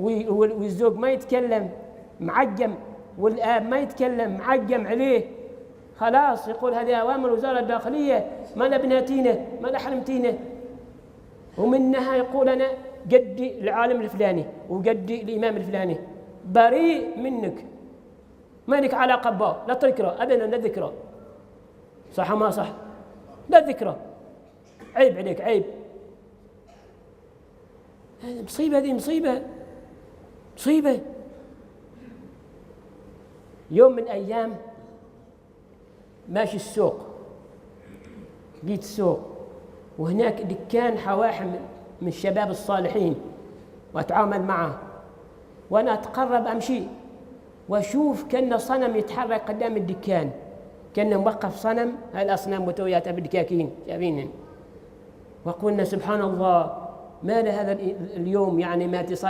والزوج ما يتكلم معجم، والآب ما يتكلم معجم عليه، خلاص يقول هذه أوامر الوزارة الداخلية، ما لبناتينا ما لحرمتينا. ومنها يقول أنا جدي العالم الفلاني وجدي الإمام الفلاني بريء منك، ما لك علاقة به، لا تذكره أبدا، لا ذكره. صح ما صح؟ لا ذكره، عيب عليك، عيب. هذه مصيبة، هذه مصيبة، مصيبة. يوم من الأيام ماشي السوق، جيت السوق وهناك دكان حواحم من الشباب الصالحين وأتعامل معه، وأنا أتقرب أمشي وأشوف كأن صنم يتحرك قدام الدكان، كأنه موقف صنم، هالأصنام متويات بالدكاكين شايفين، وقلنا سبحان الله ما لهذا اليوم يعني مات صنم